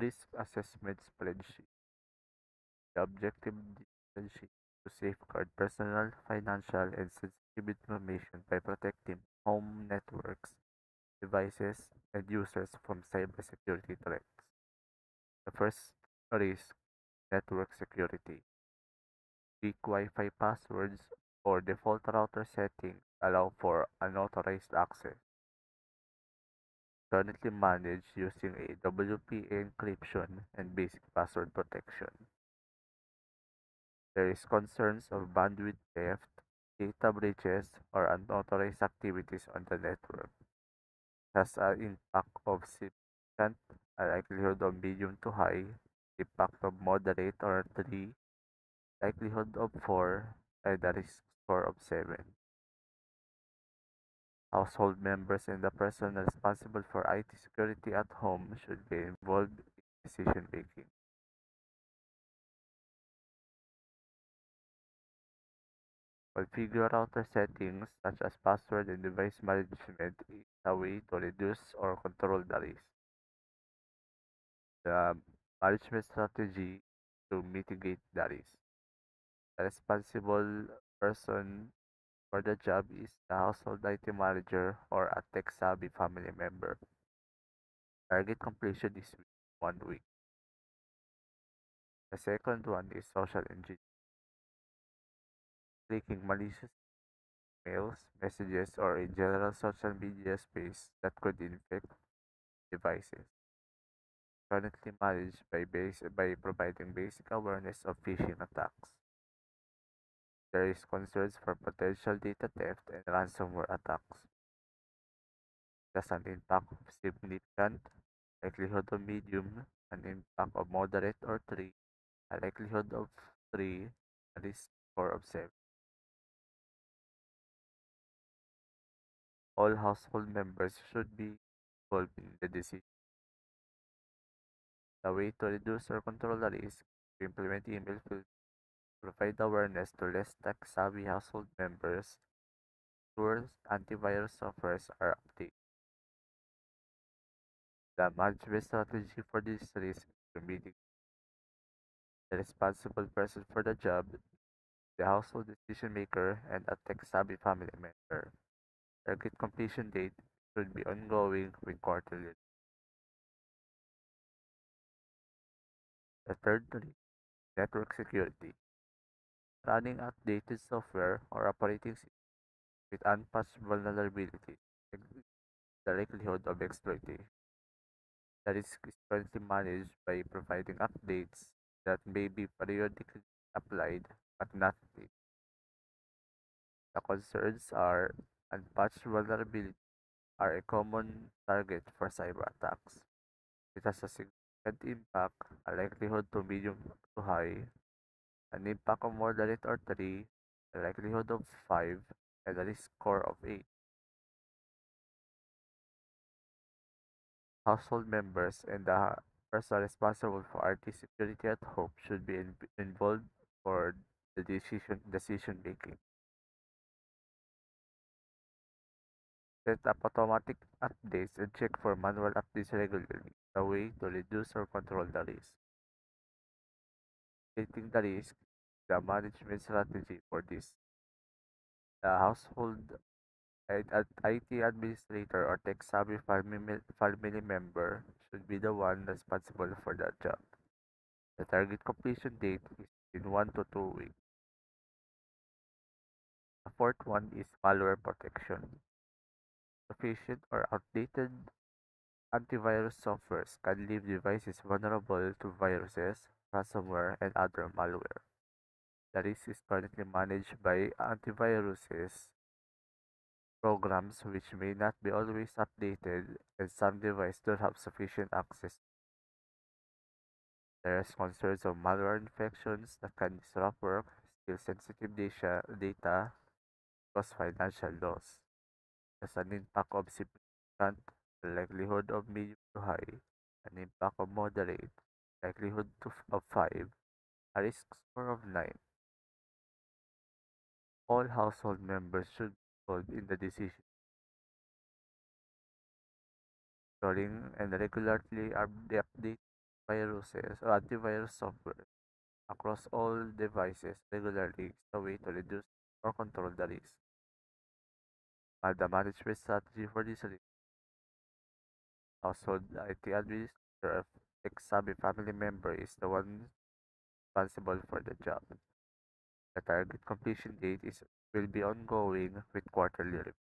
Risk assessment spreadsheet. The objective spreadsheet to safeguard personal, financial, and sensitive information by protecting home networks, devices, and users from cybersecurity threats. The first risk, network security. Weak Wi-Fi passwords or default router settings allow for unauthorized access. Currently managed using a WPA encryption and basic password protection. There is concerns of bandwidth theft, data breaches, or unauthorized activities on the network. Has an impact of significant, a likelihood of medium to high, impact of moderate or 3, likelihood of 4, and a risk score of 7. Household members and the person responsible for IT security at home should be involved in decision making. Configure router settings such as password and device management is a way to reduce or control the risk. The management strategy to mitigate the risk. The responsible person for the job is the household IT manager or a tech-savvy family member. Target completion is within 1 week. The second one is social engineering. Clicking malicious mails, messages, or in general social media space that could infect devices. Currently managed by providing basic awareness of phishing attacks. There is concerns for potential data theft and ransomware attacks. Thus an impact of significant, likelihood of medium, an impact of moderate or 3, a likelihood of 3, a risk score of 7. All household members should be involved in the decision. The way to reduce or control the risk, to implement email filters, provide awareness to less tech-savvy household members, ensure antivirus softwares are updated. The management strategy for this risk is to mitigate the responsible person for the job, the household decision maker, and a tech-savvy family member. Target completion date should be ongoing with quarterly. The third risk, network security. Running outdated software or operating system with unpatched vulnerabilities, the likelihood of exploitation. The risk is currently managed by providing updates that may be periodically applied but not fixed. The concerns are unpatched vulnerabilities are a common target for cyber attacks. It has a significant impact, a likelihood to medium to high, an impact of moderate or 3, a likelihood of 5, and a risk score of 8. Household members and the person responsible for IT security at home should be involved for the decision making. Set up automatic updates and check for manual updates regularly, a way to reduce or control the risk. Mitigating the risk, the management strategy for this. The household IT administrator or tech-savvy family member should be the one responsible for that job. The target completion date is in 1 to 2 weeks. The fourth one is malware protection. Sufficient or outdated antivirus softwares can leave devices vulnerable to viruses, ransomware, and other malware. The risk is currently managed by antiviruses programs which may not be always updated, and some devices don't have sufficient access. There is concerns of malware infections that can disrupt work, steal sensitive data, cause financial loss. There's an impact of significant, likelihood of medium to high, an impact of moderate, likelihood of 5, a risk score of 9. All household members should be involved in the decision, storing and regularly update viruses or antivirus software across all devices regularly is a way to reduce or control the risk. While the management strategy for this risk, household IT administrator exam family member is the one responsible for the job. The target completion date is will be ongoing with quarterly review.